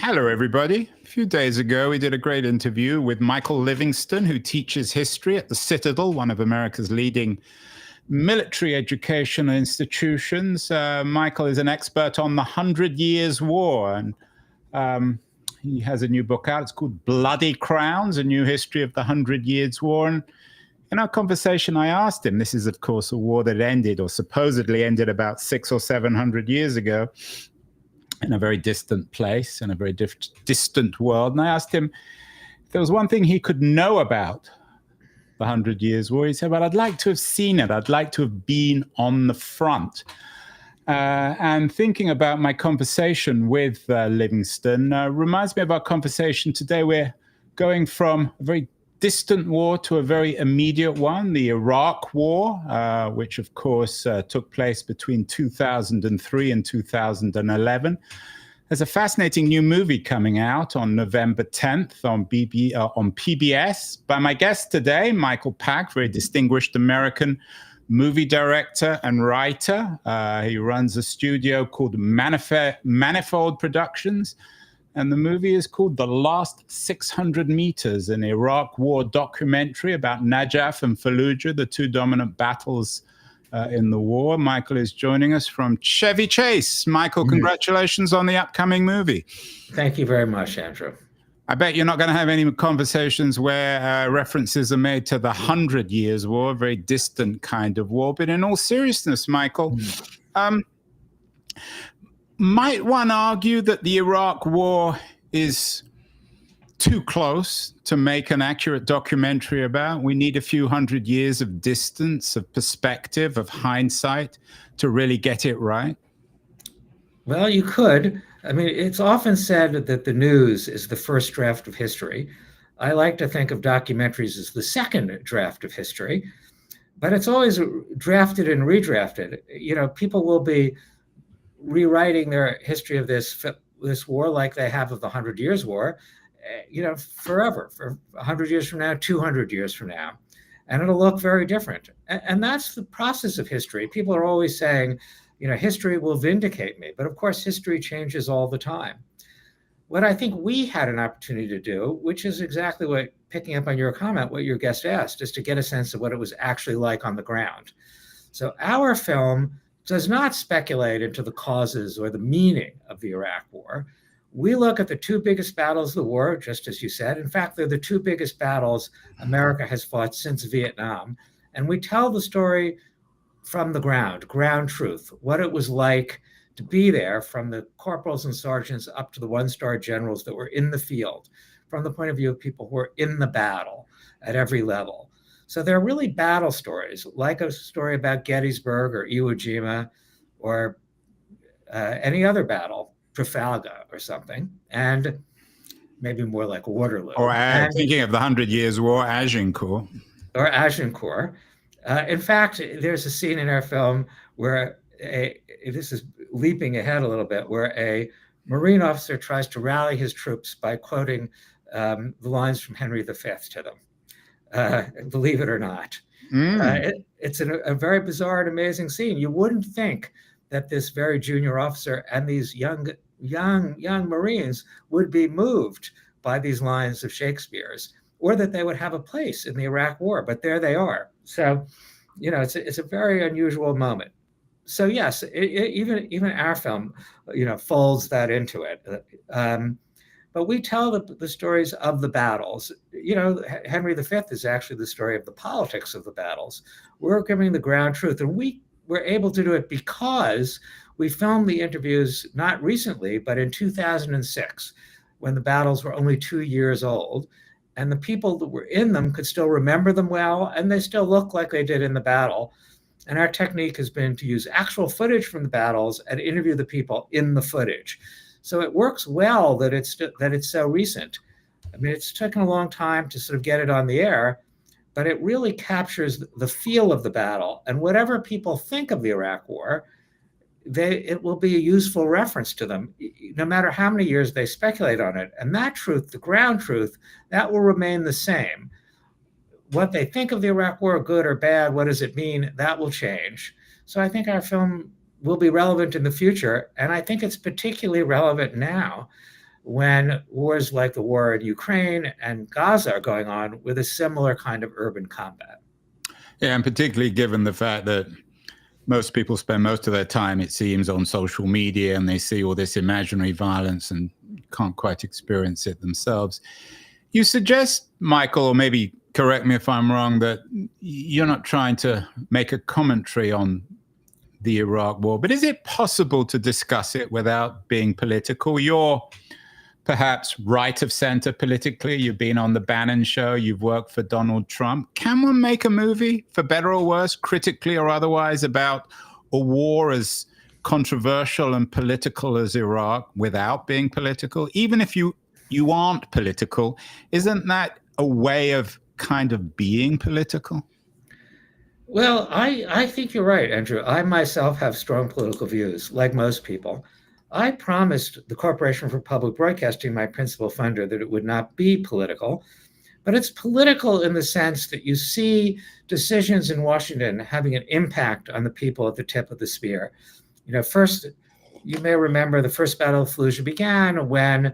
Hello, everybody. A few days ago, we did a great interview with Michael Livingston, who teaches history at the Citadel, one of America's leading military educational institutions. Michael is an expert on the 100 Years' War, and he has a new book out. It's called Bloody Crowns, A New History of the 100 Years' War. And in our conversation, I asked him, this is, of course, a war that ended or supposedly ended about 600 or 700 years ago in a very distant place, in a very distant world. And I asked him if there was one thing he could know about the 100 Years' War. He said, well, I'd like to have seen it. I'd like to have been on the front. And thinking about my conversation with Livingston reminds me of our conversation today. We're going from a very distant war to a very immediate one, the Iraq War, which of course took place between 2003 and 2011. There's a fascinating new movie coming out on November 10th on PBS by my guest today, Michael Pack, very distinguished American movie director and writer. He runs a studio called Manifold Productions. And the movie is called The Last 600 Meters, an Iraq War documentary about Najaf and Fallujah, the two dominant battles in the war. Michael is joining us from Chevy Chase. Michael, congratulations on the upcoming movie. Thank you very much, Andrew. I bet you're not going to have any conversations where references are made to the 100 Years' War, a very distant kind of war. But in all seriousness, Michael, might one argue that the Iraq War is too close to make an accurate documentary about? We need a few hundred years of distance, of perspective, of hindsight to really get it right? Well, you could. I mean, it's often said that the news is the first draft of history. I like to think of documentaries as the second draft of history, but it's always drafted and redrafted. You know, people will be rewriting their history of this war like they have of the 100 Years' War, forever, for 100 years from now, 200 years from now. And it'll look very different. And that's the process of history. People are always saying, history will vindicate me. But of course, history changes all the time. What I think we had an opportunity to do, which is exactly what, picking up on your comment, what your guest asked, is to get a sense of what it was actually like on the ground. So our film does not speculate into the causes or the meaning of the Iraq War. We look at the two biggest battles of the war, just as you said. In fact, they're the two biggest battles America has fought since Vietnam. And we tell the story from the ground truth, what it was like to be there, from the corporals and sergeants up to the one-star generals that were in the field, from the point of view of people who were in the battle at every level. So they're really battle stories, like a story about Gettysburg or Iwo Jima or any other battle, Trafalgar or something, and maybe more like Waterloo. Or thinking of the 100 Years' War, Agincourt. Or Agincourt. In fact, there's a scene in our film where, this is leaping ahead a little bit, where a Marine officer tries to rally his troops by quoting the lines from Henry V to them. Believe it or not. It's a very bizarre and amazing scene. You wouldn't think that this very junior officer and these young Marines would be moved by these lines of Shakespeare's, or that they would have a place in the Iraq War, but there they are. So, it's a very unusual moment. So yes, even our film, folds that into it. But we tell the stories of the battles. Henry V is actually the story of the politics of the battles. We're giving the ground truth, and we were able to do it because we filmed the interviews not recently, but in 2006, when the battles were only 2 years old, and the people that were in them could still remember them well, and they still look like they did in the battle. And our technique has been to use actual footage from the battles and interview the people in the footage. So it works well that it's so recent. I mean, it's taken a long time to sort of get it on the air, but it really captures the feel of the battle. And whatever people think of the Iraq War, it will be a useful reference to them, no matter how many years they speculate on it. And that truth, the ground truth, that will remain the same. What they think of the Iraq War, good or bad, what does it mean, that will change. So I think our film will be relevant in the future. And I think it's particularly relevant now when wars like the war in Ukraine and Gaza are going on with a similar kind of urban combat. Yeah, and particularly given the fact that most people spend most of their time, it seems, on social media, and they see all this imaginary violence and can't quite experience it themselves. You suggest, Michael, or maybe correct me if I'm wrong, that you're not trying to make a commentary on the Iraq War, but is it possible to discuss it without being political? You're perhaps right of center politically. You've been on the Bannon show. You've worked for Donald Trump. Can one make a movie, for better or worse, critically or otherwise, about a war as controversial and political as Iraq without being political? Even if you aren't political, isn't that a way of kind of being political? Well, I think you're right, Andrew. I myself have strong political views, like most people. I promised the Corporation for Public Broadcasting, my principal funder, that it would not be political. But it's political in the sense that you see decisions in Washington having an impact on the people at the tip of the spear. First, you may remember the first Battle of Fallujah began when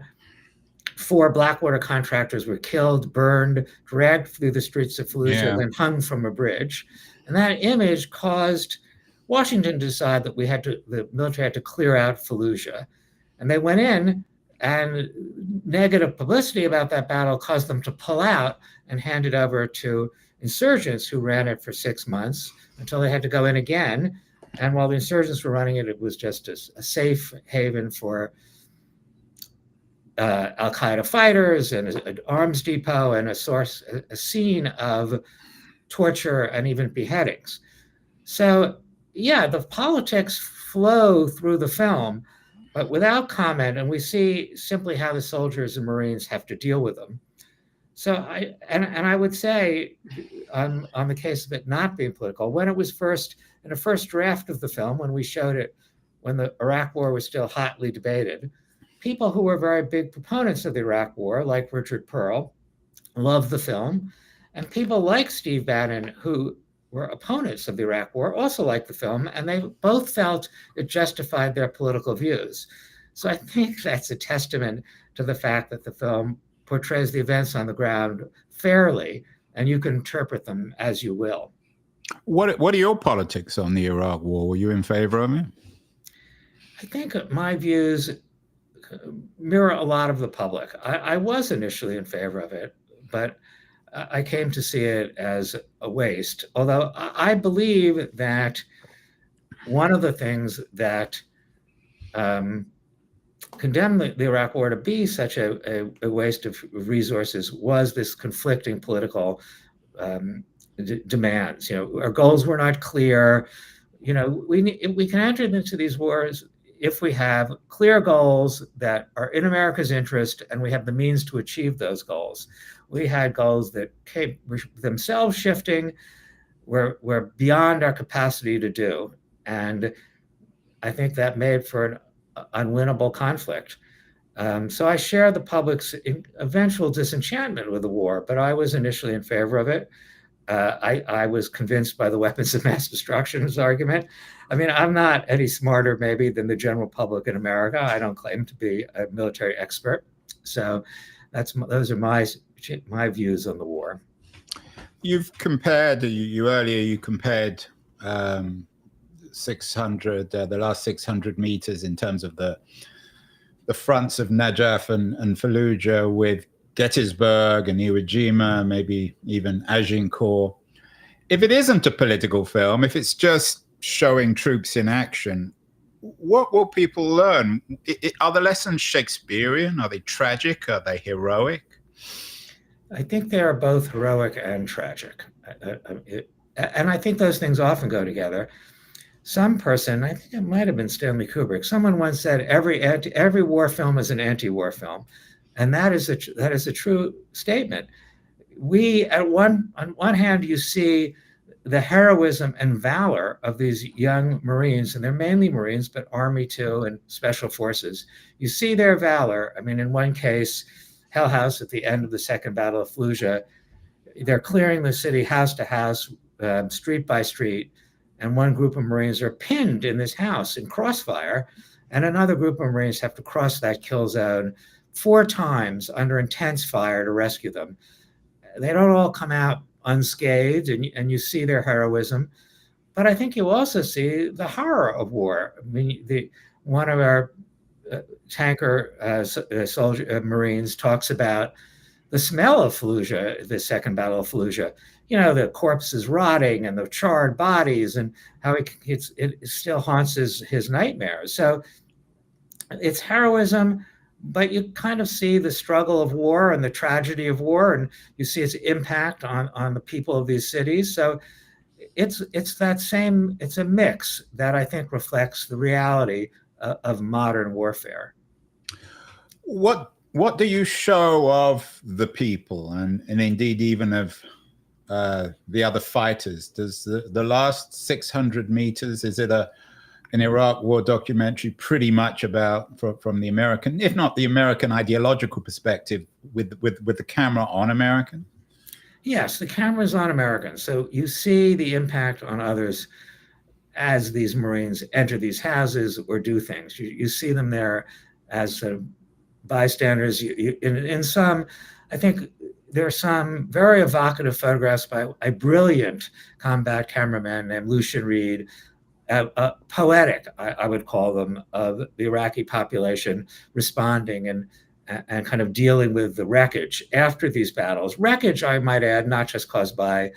4 Blackwater contractors were killed, burned, dragged through the streets of Fallujah, then hung from a bridge. And that image caused Washington to decide that the military had to clear out Fallujah. And they went in, and negative publicity about that battle caused them to pull out and hand it over to insurgents who ran it for 6 months until they had to go in again. And while the insurgents were running it, it was just a safe haven for Al-Qaeda fighters and an arms depot and a scene of torture and even beheadings. So, yeah, the politics flow through the film, but without comment, and we see simply how the soldiers and Marines have to deal with them. So I would say, on the case of it not being political, when it was in the first draft of the film, when we showed it, when the Iraq War was still hotly debated, people who were very big proponents of the Iraq War, like Richard Pearl, loved the film. And people like Steve Bannon, who were opponents of the Iraq War, also liked the film, and they both felt it justified their political views. So I think that's a testament to the fact that the film portrays the events on the ground fairly, and you can interpret them as you will. What are your politics on the Iraq War? Were you in favor of it? I think my views mirror a lot of the public. I was initially in favor of it, but I came to see it as a waste. Although I believe that one of the things that condemned the Iraq War to be such a waste of resources was this conflicting political demands. Our goals were not clear. We can enter into these wars if we have clear goals that are in America's interest and we have the means to achieve those goals. We had goals that were themselves shifting, were beyond our capacity to do. And I think that made for an unwinnable conflict. So I share the public's eventual disenchantment with the war, but I was initially in favor of it. I was convinced by the weapons of mass destruction's argument. I mean, I'm not any smarter maybe than the general public in America. I don't claim to be a military expert. So those are my views on the war. You've compared, you compared 600, the last 600 meters in terms of the fronts of Najaf and Fallujah with Gettysburg and Iwo Jima, maybe even Agincourt. If it isn't a political film, if it's just showing troops in action, what will people learn? Are the lessons Shakespearean? Are they tragic? Are they heroic? I think they are both heroic and tragic. And I think those things often go together. Some person, I think it might have been Stanley Kubrick, someone once said every war film is an anti-war film. And that is a true statement. On one hand, you see the heroism and valor of these young Marines, and they're mainly Marines, but Army too, and Special Forces. You see their valor. I mean, in one case, Hell House at the end of the Second Battle of Fallujah, they're clearing the city house to house, street by street, and one group of Marines are pinned in this house in crossfire, and another group of Marines have to cross that kill zone 4 times under intense fire to rescue them. They don't all come out unscathed, and you see their heroism. But I think you also see the horror of war. I mean, one of our tanker Marines talks about the smell of Fallujah, the Second Battle of Fallujah. You know, the corpses rotting and the charred bodies, and how it still haunts his nightmares. So it's heroism, but you kind of see the struggle of war and the tragedy of war, and you see its impact on the people of these cities. So it's a mix that I think reflects the reality of modern warfare. What do you show of the people, and indeed even of the other fighters? Does the last 600 meters, is it an Iraq war documentary pretty much about, from the American, if not the American ideological perspective, with the camera on American? Yes, the camera's on Americans. So you see the impact on others as these Marines enter these houses or do things. You see them there as bystanders. In some, I think there are some very evocative photographs by a brilliant combat cameraman named Lucian Reed, poetic, I would call them, of the Iraqi population responding and kind of dealing with the wreckage after these battles. Wreckage, I might add, not just caused by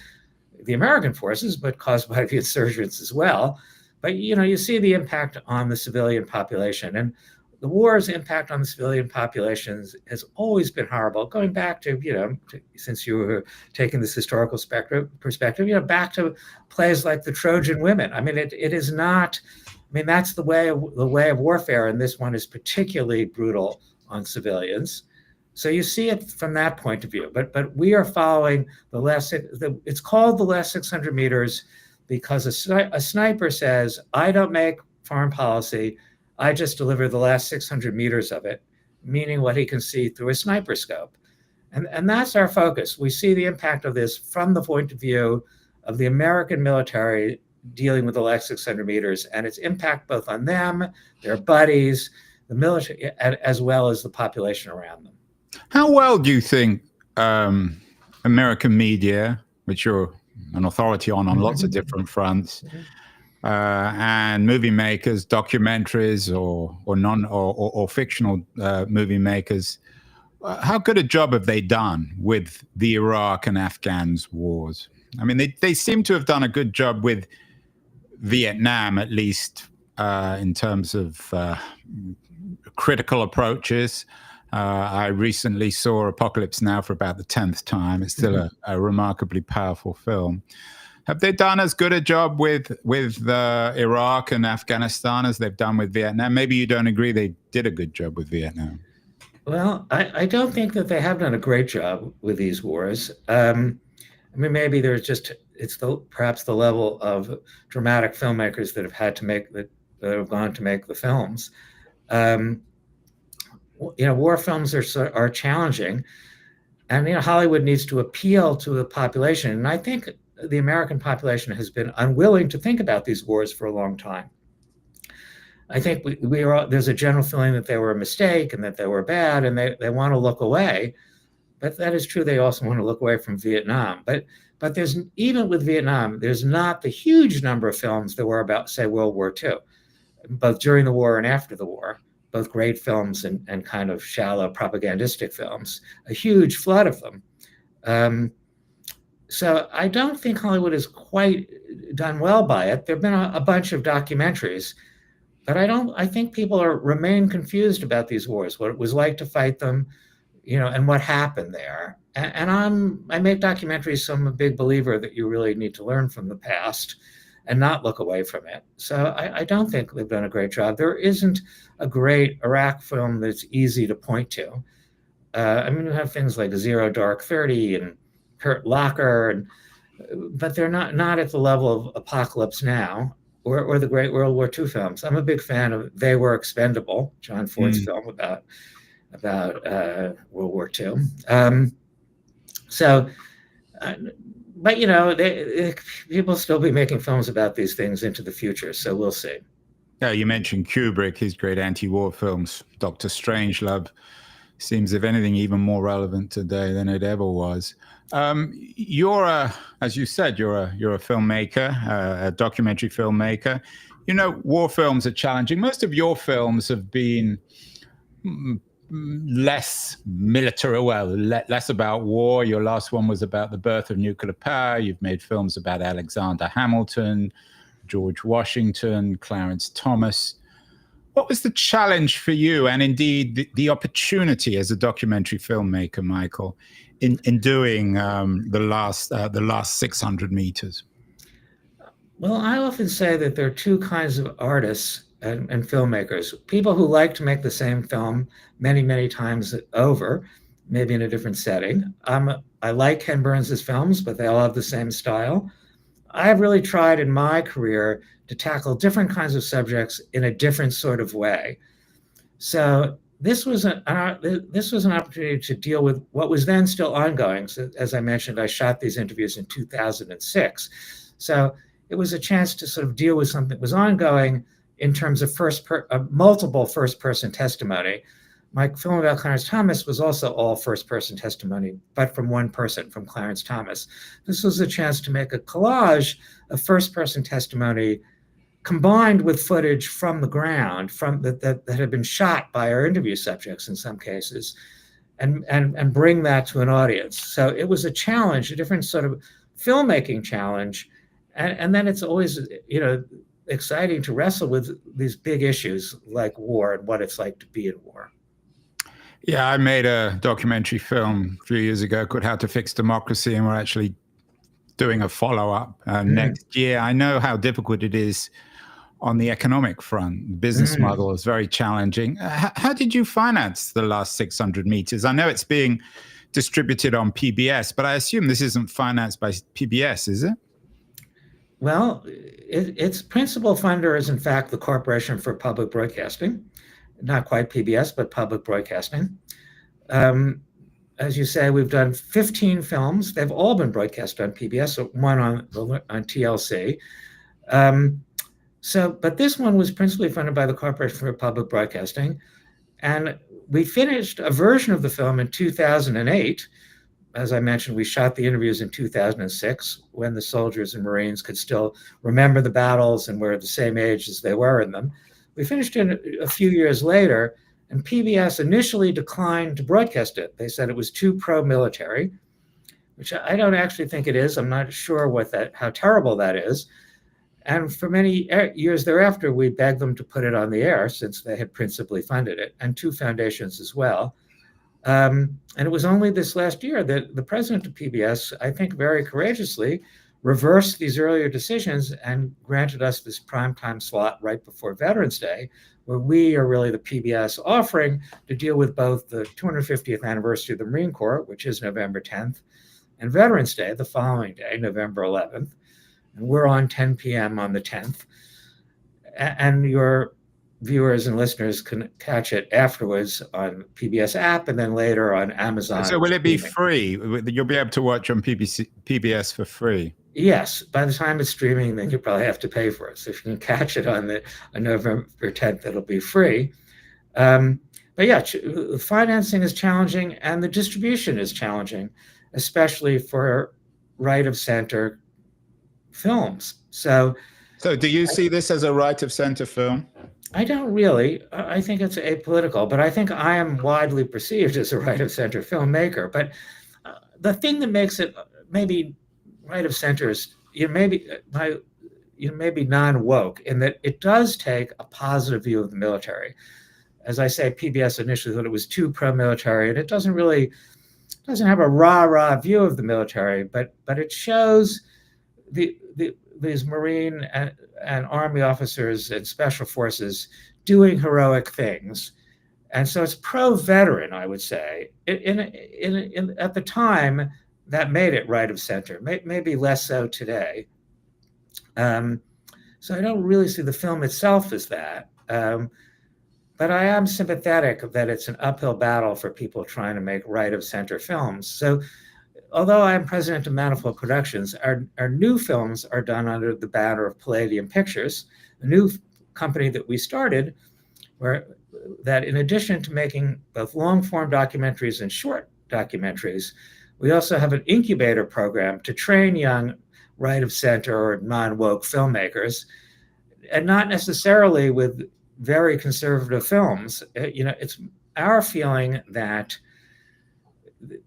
the American forces, but caused by the insurgents as well. But, you see the impact on the civilian population. And the war's impact on the civilian populations has always been horrible, going back to, since you were taking this historical perspective, back to plays like the Trojan Women. I mean, it is not, that's the way of warfare, and this one is particularly brutal on civilians. So you see it from that point of view. But we are following it's called the last 600 meters because a sniper says, I don't make foreign policy, I just deliver the last 600 meters of it, meaning what he can see through a sniper scope. And that's our focus. We see the impact of this from the point of view of the American military dealing with the last 600 meters and its impact both on them, their buddies, the military, as well as the population around them. How well do you think American media, which you're an authority on lots of different fronts, and movie makers, documentaries or fictional movie makers, how good a job have they done with the Iraq and Afghan's wars? I mean, they seem to have done a good job with Vietnam, at least in terms of critical approaches. I recently saw Apocalypse Now for about the 10th time. It's still a remarkably powerful film. Have they done as good a job with Iraq and Afghanistan as they've done with Vietnam? Maybe you don't agree they did a good job with Vietnam. Well, I don't think that they have done a great job with these wars. Maybe it's perhaps the level of dramatic filmmakers that have had to make that have gone to make the films. War films are challenging, and Hollywood needs to appeal to the population. And I think the American population has been unwilling to think about these wars for a long time. I think there's a general feeling that they were a mistake and that they were bad, and they want to look away. But that is true. They also want to look away from Vietnam. But there's, even with Vietnam, there's not the huge number of films that were about, say, World War II, both during the war and after the war. Both great films and kind of shallow propagandistic films, a huge flood of them. So I don't think Hollywood has quite done well by it. There have been a bunch of documentaries, but I think people remain confused about these wars, what it was like to fight them, and what happened there. And I make documentaries, so I'm a big believer that you really need to learn from the past and not look away from it. So I don't think they've done a great job. There isn't a great Iraq film that's easy to point to. You have things like Zero Dark 30 and Kurt Locker, but they're not at the level of Apocalypse Now or the great World War II films. I'm a big fan of They Were Expendable, John Ford's film about World War II. But people still be making films about these things into the future, so we'll see. Yeah, you mentioned Kubrick, his great anti-war films, Dr. Strangelove, seems, if anything, even more relevant today than it ever was. As you said, you're a filmmaker, a documentary filmmaker. You know, war films are challenging. Most of your films have been less military, less about war. Your last one was about the birth of nuclear power. You've made films about Alexander Hamilton, George Washington, Clarence Thomas. What was the challenge for you, and indeed the opportunity as a documentary filmmaker, Michael, in doing the last 600 meters? Well, I often say that there are two kinds of artists and filmmakers. People who like to make the same film many, many times over, maybe in a different setting. I like Ken Burns's films, but they all have the same style. I've really tried in my career to tackle different kinds of subjects in a different sort of way. So this was an opportunity to deal with what was then still ongoing. So, as I mentioned, I shot these interviews in 2006. So it was a chance to sort of deal with something that was ongoing in terms of multiple first-person testimony. My film about Clarence Thomas was also all first-person testimony, but from one person, from Clarence Thomas. This was a chance to make a collage of first-person testimony combined with footage from the ground, that had been shot by our interview subjects in some cases, and bring that to an audience. So it was a challenge, a different sort of filmmaking challenge, and then it's always, you know, exciting to wrestle with these big issues like war and what it's like to be in war. Yeah, I made a documentary film a few years ago called How to Fix Democracy, and we're actually doing a follow-up next year. I know how difficult it is on the economic front. Business model is very challenging. How did you finance the last 600 meters? I know it's being distributed on PBS, but I assume this isn't financed by PBS, is it? Well, its principal funder is, in fact, the Corporation for Public Broadcasting. Not quite PBS, but public broadcasting. As you say, we've done 15 films. They've all been broadcast on PBS, one on TLC. But this one was principally funded by the Corporation for Public Broadcasting. And we finished a version of the film in 2008. As I mentioned, we shot the interviews in 2006 when the soldiers and Marines could still remember the battles and were the same age as they were in them. We finished it a few years later, and PBS initially declined to broadcast it. They said it was too pro-military, which I don't actually think it is. I'm not sure how terrible that is. And for many years thereafter, we begged them to put it on the air since they had principally funded it, and two foundations as well. And it was only this last year that the president of PBS, I think very courageously, reversed these earlier decisions and granted us this primetime slot right before Veterans Day, where we are really the PBS offering to deal with both the 250th anniversary of the Marine Corps, which is November 10th, and Veterans Day, the following day, November 11th. And we're on 10 p.m. on the 10th. And your viewers and listeners can catch it afterwards on PBS app and then later on Amazon. So will it be free? You'll be able to watch on PBS for free? Yes. By the time it's streaming, then you probably have to pay for it. So if you can catch it on November 10th, it'll be free. But yeah, financing is challenging and the distribution is challenging, especially for right of center films. So do you see this as a right of center film? I don't really. I think it's apolitical, but I think I am widely perceived as a right of center filmmaker. But the thing that makes it maybe right of center is maybe non-woke in that it does take a positive view of the military. As I say, PBS initially thought it was too pro-military, and it doesn't have a rah-rah view of the military, but it shows these Marine and Army officers and special forces doing heroic things. And so it's pro-veteran, I would say. At the time, that made it right of center, maybe less so today. So I don't really see the film itself as that. But I am sympathetic that it's an uphill battle for people trying to make right of center films. So although I am president of Manifold Productions, our new films are done under the banner of Palladium Pictures, a new company that we started where that in addition to making both long-form documentaries and short documentaries, we also have an incubator program to train young right of center or non-woke filmmakers, and not necessarily with very conservative films. It's our feeling that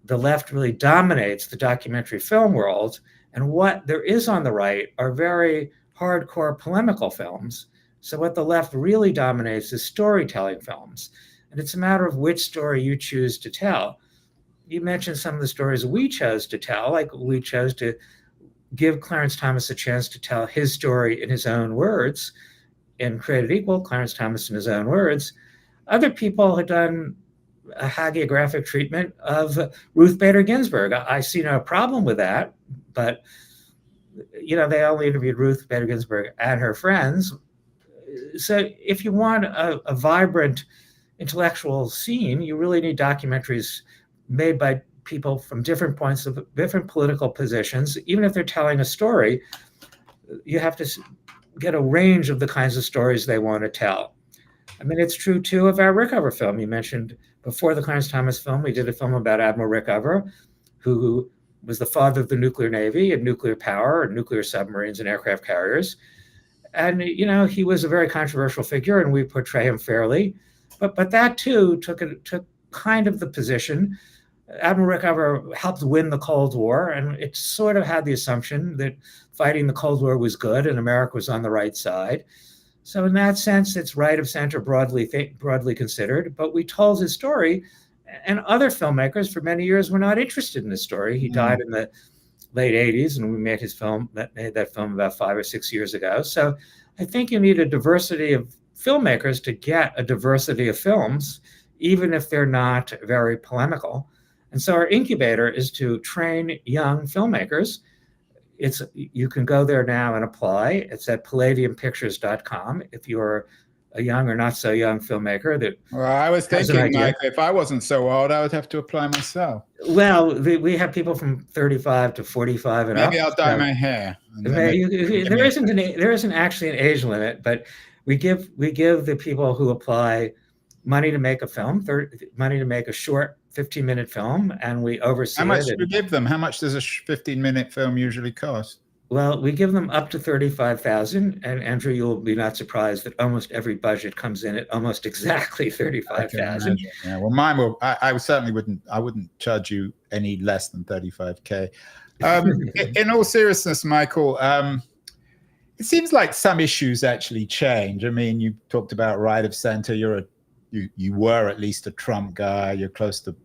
the left really dominates the documentary film world, and what there is on the right are very hardcore polemical films. So what the left really dominates is storytelling films. And it's a matter of which story you choose to tell. You mentioned some of the stories we chose to tell, like we chose to give Clarence Thomas a chance to tell his story in his own words. In Created Equal, Clarence Thomas in his own words. Other people had done a hagiographic treatment of Ruth Bader Ginsburg. I see no problem with that, but they only interviewed Ruth Bader Ginsburg and her friends. So if you want a vibrant intellectual scene, you really need documentaries made by people from different points of different political positions. Even if they're telling a story, you have to get a range of the kinds of stories they want to tell. I mean, it's true too of our Rickover film. You mentioned before the Clarence Thomas film, we did a film about Admiral Rickover, who was the father of the nuclear navy and nuclear power and nuclear submarines and aircraft carriers. And, he was a very controversial figure, and we portray him fairly. But that too took kind of the position. Admiral Rickover helped win the Cold War, and it sort of had the assumption that fighting the Cold War was good and America was on the right side. So in that sense, it's right of center broadly considered. But we told his story, and other filmmakers for many years were not interested in his story. He died in the late 80s, and we made that film about 5 or 6 years ago. So I think you need a diversity of filmmakers to get a diversity of films, even if they're not very polemical. And so our incubator is to train young filmmakers. You can go there now and apply. It's at palladiumpictures.com if you're a young or not so young filmmaker. Well, I was thinking, Mike, if I wasn't so old, I would have to apply myself. Well, we have people from 35 to 45 and Maybe up. I'll dye my hair. There isn't actually an age limit, but we give the people who apply money to make a film, money to make a short 15-minute film, and we oversee it. How much do you give them? How much does a 15-minute film usually cost? Well, we give them up to $35,000, and Andrew, you'll be not surprised that almost every budget comes in at almost exactly $35,000. Yeah, well, mine will. I certainly wouldn't. I wouldn't charge you any less than $35K. In all seriousness, Michael, it seems like some issues actually change. I mean, you talked about right of center. You were at least a Trump guy. You're close to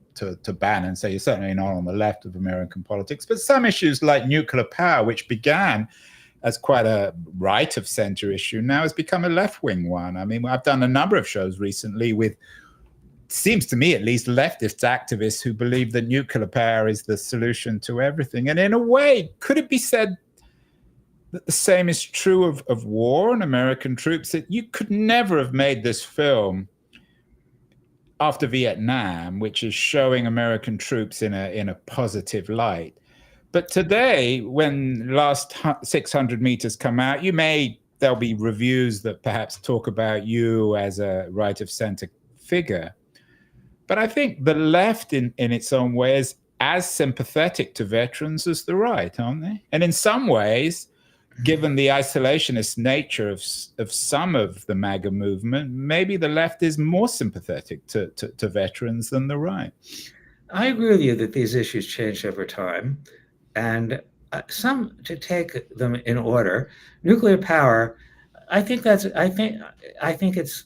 Bannon, so you're certainly not on the left of American politics. But some issues like nuclear power, which began as quite a right of center issue, now has become a left-wing one. I mean, I've done a number of shows recently with, seems to me at least, leftist activists who believe that nuclear power is the solution to everything. And in a way, could it be said that the same is true of war and American troops? That you could never have made this film after Vietnam, which is showing American troops in a positive light. But today, when last 600 meters come out, there'll be reviews that perhaps talk about you as a right of center figure. But I think the left in its own way is as sympathetic to veterans as the right, aren't they? And in some ways, given the isolationist nature of some of the MAGA movement, maybe the left is more sympathetic to veterans than the right. I agree with you that these issues change over time, and some, to take them in order, nuclear power. I think it's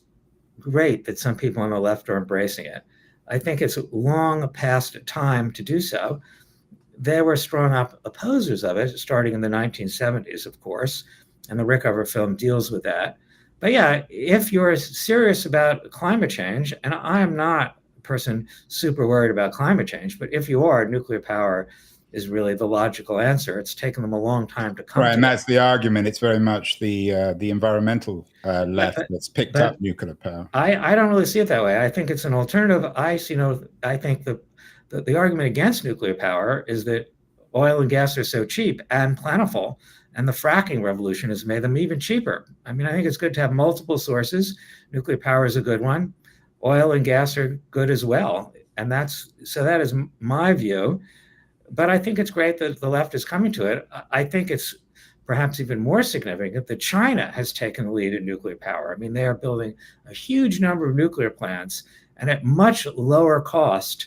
great that some people on the left are embracing it. I think it's long past time to do so. They were strong opposers of it, starting in the 1970s, of course, and the Rickover film deals with that. But yeah, if you're serious about climate change, and I am not a person super worried about climate change, but if you are, nuclear power is really the logical answer. It's taken them a long time to come to. Right, and that's the argument. It's very much the environmental left that's picked up nuclear power. I don't really see it that way. I think it's an alternative. I think the argument against nuclear power is that oil and gas are so cheap and plentiful, and the fracking revolution has made them even cheaper. I mean, I think it's good to have multiple sources. Nuclear power is a good one. oil and gas are good as well. And that is my view. But I think it's great that the left is coming to it. I think it's perhaps even more significant that China has taken the lead in nuclear power. I mean, they are building a huge number of nuclear plants and at much lower cost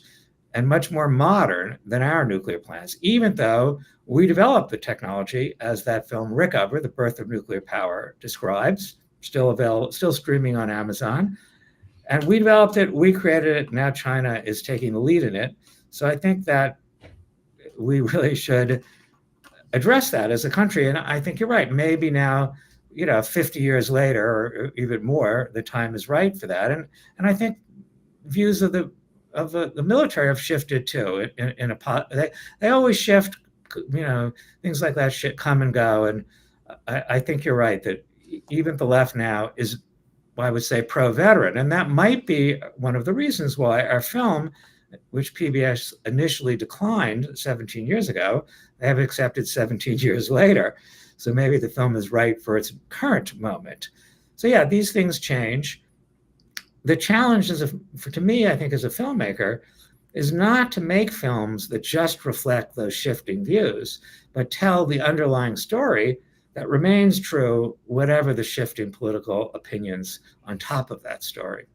and much more modern than our nuclear plants, even though we developed the technology, as that film Rickover, The Birth of Nuclear Power, describes, still available, still streaming on Amazon. And we developed it, we created it, now China is taking the lead in it. So I think that we really should address that as a country. And I think you're right. Maybe now, 50 years later or even more, the time is right for that. And I think views of the military have shifted too. They always shift. Things like that shit come and go. And I think you're right that even the left now is, I would say, pro-veteran, and that might be one of the reasons why our film, which PBS initially declined 17 years ago, they have accepted 17 years later. So maybe the film is right for its current moment. So yeah, these things change. The challenge to me, I think, as a filmmaker, is not to make films that just reflect those shifting views, but tell the underlying story that remains true, whatever the shifting political opinions on top of that story.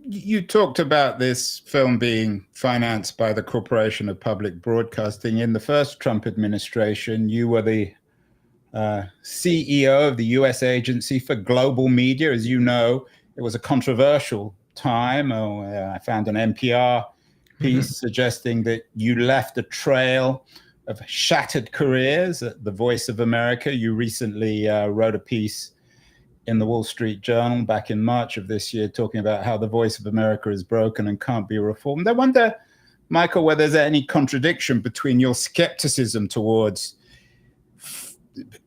You talked about this film being financed by the Corporation of Public Broadcasting. In the first Trump administration, you were the CEO of the U.S. Agency for Global Media. As you know, it was a controversial time. I found an NPR piece suggesting that you left a trail of shattered careers at the Voice of America. You recently wrote a piece in the Wall Street Journal back in March of this year talking about how the Voice of America is broken and can't be reformed. I wonder, Michael, whether there's any contradiction between your skepticism towards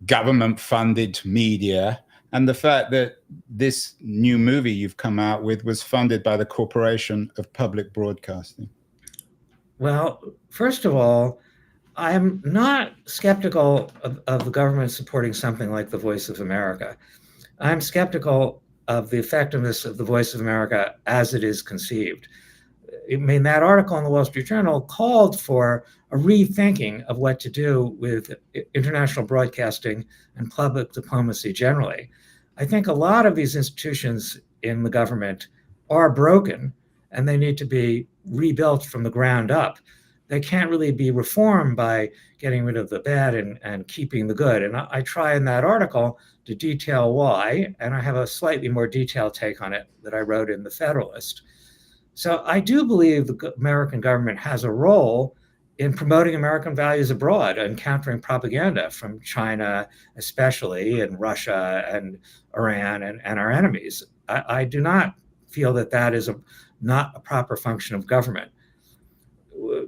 government-funded media and the fact that this new movie you've come out with was funded by the Corporation of Public Broadcasting. Well, first of all, I'm not skeptical of the government supporting something like the Voice of America. I'm skeptical of the effectiveness of the Voice of America as it is conceived. I mean, that article in the Wall Street Journal called for a rethinking of what to do with international broadcasting and public diplomacy generally. I think a lot of these institutions in the government are broken and they need to be rebuilt from the ground up. They can't really be reformed by getting rid of the bad and keeping the good. And I try in that article to detail why, and I have a slightly more detailed take on it that I wrote in The Federalist. So I do believe the American government has a role in promoting American values abroad and countering propaganda from China, especially, and Russia and Iran and our enemies. I do not feel that is not a proper function of government.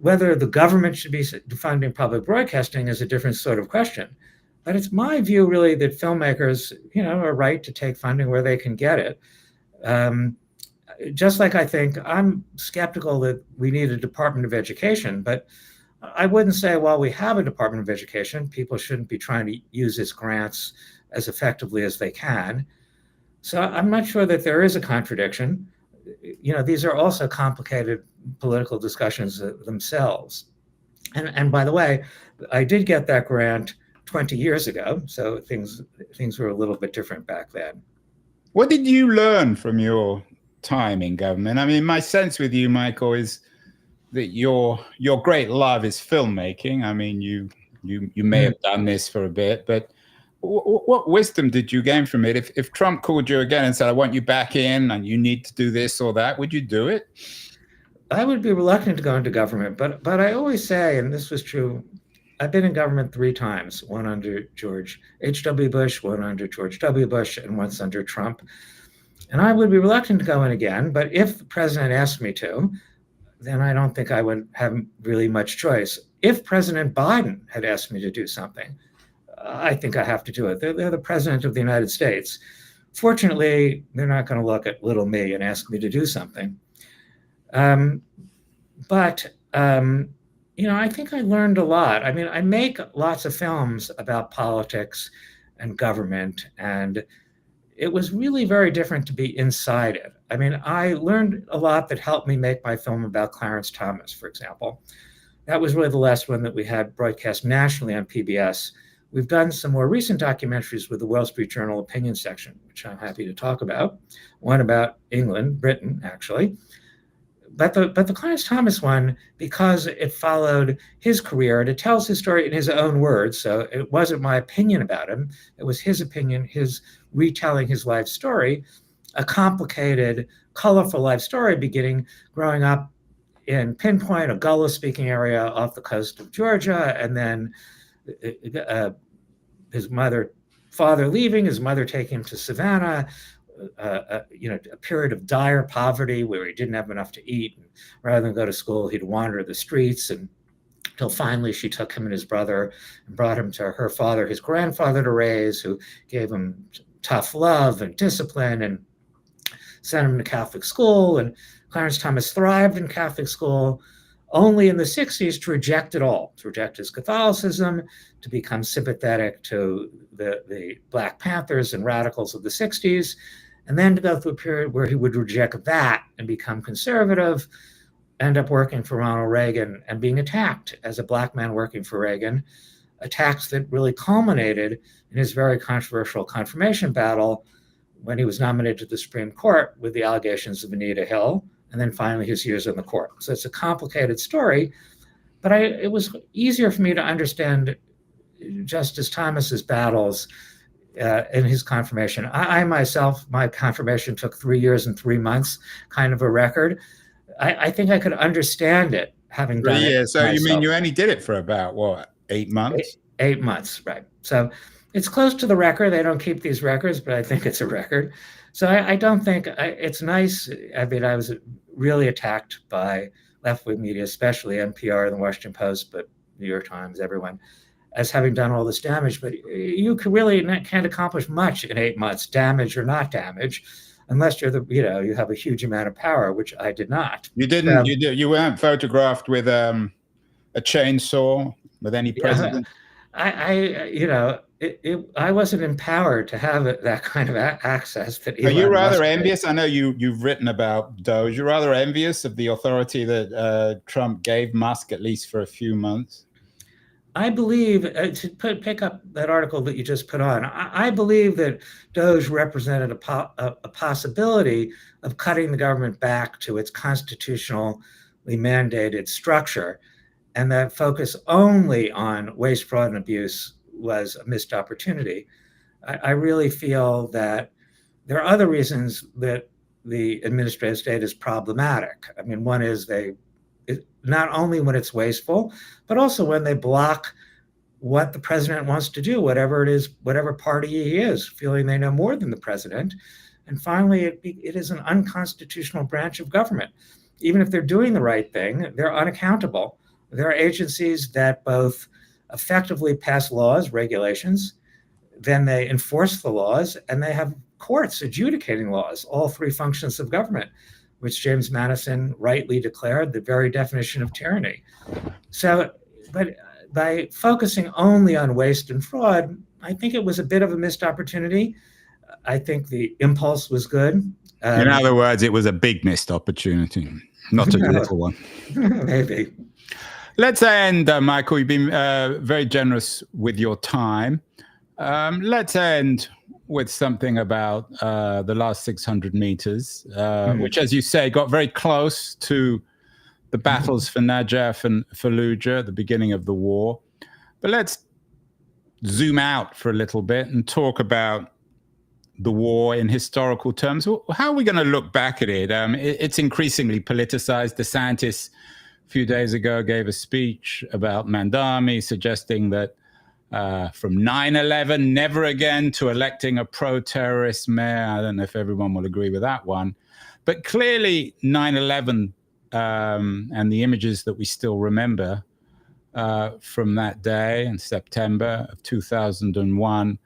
Whether the government should be funding public broadcasting is a different sort of question. But it's my view, really, that filmmakers, are right to take funding where they can get it. Just like I think I'm skeptical that we need a Department of Education, but I wouldn't say, well, we have a Department of Education, people shouldn't be trying to use its grants as effectively as they can. So I'm not sure that there is a contradiction. These are also complicated political discussions themselves. And by the way, I did get that grant 20 years ago, so things were a little bit different back then. What did you learn from your time in government? I mean, my sense with you, Michael, is that your great love is filmmaking. I mean, you may have done this for a bit, but what wisdom did you gain from it? If Trump called you again and said, I want you back in and you need to do this or that, would you do it? I would be reluctant to go into government, but I always say, and this was true, I've been in government 3 times, one under George H.W. Bush, one under George W. Bush, and once under Trump. And I would be reluctant to go in again, but if the president asked me to, then I don't think I would have really much choice. If President Biden had asked me to do something, I think I have to do it. They're the president of the United States. Fortunately, they're not going to look at little me and ask me to do something. I think I learned a lot. I mean, I make lots of films about politics and government, and it was really very different to be inside it. I mean, I learned a lot that helped me make my film about Clarence Thomas, for example. That was really the last one that we had broadcast nationally on PBS. We've done some more recent documentaries with the Wall Street Journal opinion section, which I'm happy to talk about. One about England, Britain, actually. But the Clarence Thomas one, because it followed his career and it tells his story in his own words, so it wasn't my opinion about him. It was his opinion, his retelling his life story, a complicated, colorful life story beginning growing up in Pinpoint, a Gullah-speaking area off the coast of Georgia, and then his father leaving, his mother taking him to Savannah, a period of dire poverty where he didn't have enough to eat. And rather than go to school, he'd wander the streets, and until finally she took him and his brother and brought him to her father, his grandfather, to raise, who gave him tough love and discipline and sent him to Catholic school. And Clarence Thomas thrived in Catholic school, only in the 60s to reject it all, to reject his Catholicism, to become sympathetic to the Black Panthers and radicals of the 60s, and then to go through a period where he would reject that and become conservative, end up working for Ronald Reagan and being attacked as a Black man working for Reagan, attacks that really culminated in his very controversial confirmation battle when he was nominated to the Supreme Court with the allegations of Anita Hill, and then finally his years in the court. So it's a complicated story, but it was easier for me to understand Justice Thomas's battles in his confirmation. I myself, my confirmation took 3 years and 3 months, kind of a record. I think I could understand it, having done it. So myself. You mean you only did it for about, what, 8 months? 8 months, right. So it's close to the record. They don't keep these records, but I think it's a record. So I don't think it's nice. I mean, I was really attacked by left-wing media, especially NPR and the Washington Post, but New York Times, everyone, as having done all this damage. But you can't accomplish much in 8 months, damage or not damage, unless you have a huge amount of power, which I did not. You didn't. You weren't photographed with a chainsaw with any president. I wasn't empowered to have that kind of access. That Are you rather envious? I know you've written about Doge. You're rather envious of the authority that Trump gave Musk, at least for a few months. I believe, to pick up that article that you just put on, I believe that Doge represented a possibility of cutting the government back to its constitutionally mandated structure, and that focus only on waste, fraud, and abuse was a missed opportunity. I really feel that there are other reasons that the administrative state is problematic. I mean, one is not only when it's wasteful, but also when they block what the president wants to do, whatever it is, whatever party he is, feeling they know more than the president. And finally, it is an unconstitutional branch of government. Even if they're doing the right thing, they're unaccountable. There are agencies that both effectively pass laws, regulations, then they enforce the laws, and they have courts adjudicating laws, all three functions of government, which James Madison rightly declared the very definition of tyranny. So, but by focusing only on waste and fraud, I think it was a bit of a missed opportunity. I think the impulse was good. In other words, it was a big missed opportunity, not a little one. Maybe. Let's end, Michael. You've been very generous with your time. Let's end with something about the last 600 meters, which, as you say, got very close to the battles for Najaf and Fallujah at the beginning of the war. But let's zoom out for a little bit and talk about the war in historical terms. How are we going to look back at it? It's increasingly politicized. DeSantis, a few days ago, gave a speech about Mandami, suggesting that from 9/11, never again, to electing a pro-terrorist mayor. I don't know if everyone will agree with that one. But clearly 9/11 and the images that we still remember from that day in September of 2001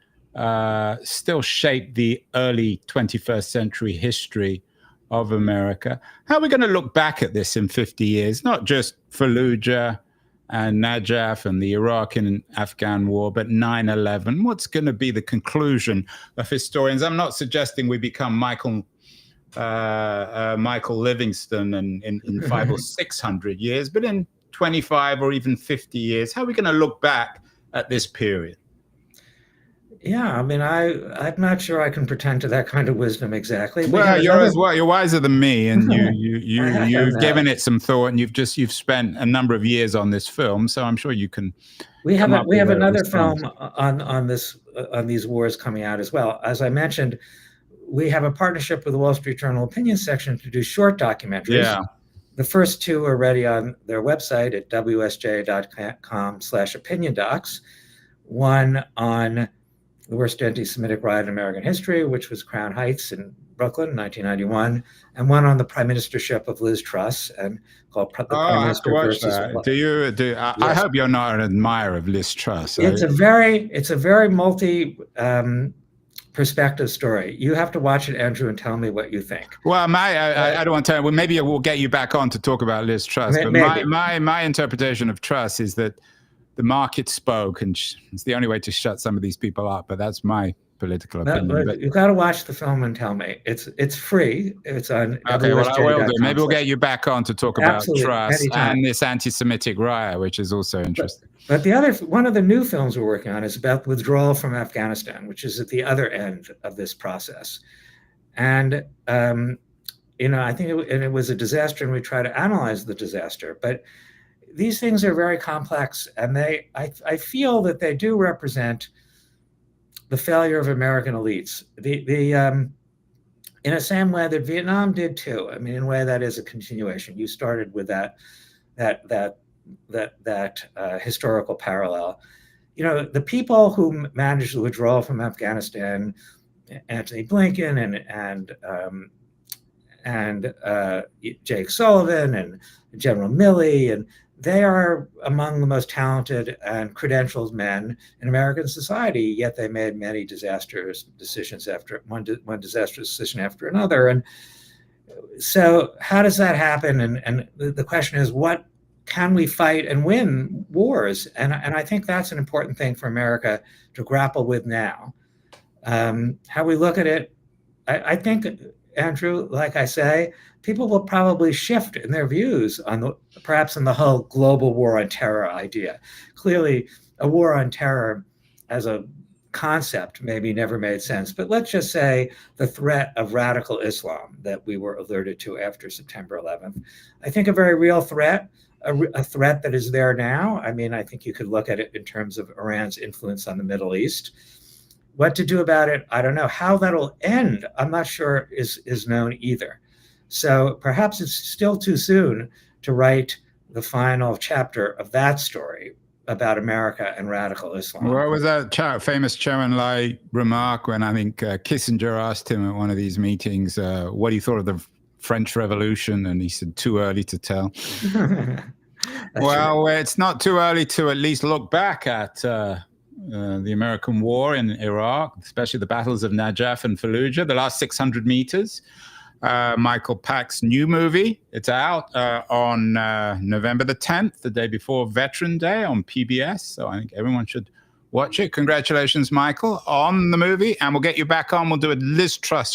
still shape the early 21st century history of America. How are we going to look back at this in 50 years? Not just Fallujah and Najaf and the Iraq and Afghan war, but 9/11. What's going to be the conclusion of historians? I'm not suggesting we become Michael Livingston in 500 or 600 years, but in 25 or even 50 years, how are we going to look back at this period? Yeah, I mean, I'm not sure I can pretend to that kind of wisdom exactly. Well, you're wiser than me, and you've given it some thought, and you've spent a number of years on this film, so I'm sure you can. We have another film on these wars coming out as well. As I mentioned, we have a partnership with the Wall Street Journal opinion section to do short documentaries. Yeah. The first two are ready on their website at wsj.com/opinion docs. One on the worst anti-Semitic riot in American history, which was Crown Heights in Brooklyn in 1991, and one on the prime ministership of Liz Truss, and called the Prime Minister versus. I hope you're not an admirer of Liz Truss. It's a very multi perspective story. You have to watch it, Andrew, and tell me what you think. Well, I don't want to. Well, maybe we'll get you back on to talk about Liz Truss. But my interpretation of Truss is that the market spoke, and it's the only way to shut some of these people up. But that's my political opinion. But you've got to watch the film and tell me. It's free. It's on. Okay, well, I will do. Maybe we'll get you back on to talk about Truss anytime. And this anti-Semitic riot, which is also interesting. But one of the new films we're working on is about withdrawal from Afghanistan, which is at the other end of this process. And I think it was a disaster, and we try to analyze the disaster. But these things are very complex, and I feel that they do represent the failure of American elites. In the same way that Vietnam did too. I mean, in a way that is a continuation. You started with that historical parallel. The people who managed the withdrawal from Afghanistan, Antony Blinken and Jake Sullivan and General Milley, and they are among the most talented and credentialed men in American society, yet they made many disastrous decisions after one disastrous decision after another. And so how does that happen? And the question is, what can we fight and win wars? And I think that's an important thing for America to grapple with now. How we look at it, I think, Andrew, like I say, people will probably shift in their views on perhaps on the whole global war on terror idea. Clearly, a war on terror as a concept maybe never made sense, but let's just say the threat of radical Islam that we were alerted to after September 11th. I think a very real threat, a threat that is there now. I mean, I think you could look at it in terms of Iran's influence on the Middle East. What to do about it, I don't know. How that'll end, I'm not sure is known either. So perhaps it's still too soon to write the final chapter of that story about America and radical Islam. What was that famous Chou En-lai remark when I think Kissinger asked him at one of these meetings what he thought of the French Revolution, and he said, too early to tell. Well, it's not too early to at least look back at the American war in Iraq, especially the battles of Najaf and Fallujah, the last 600 meters. Michael Pack's new movie. It's out on November the 10th, the day before Veteran Day on PBS. So I think everyone should watch it. Congratulations, Michael, on the movie. And we'll get you back on. We'll do a Liz Truss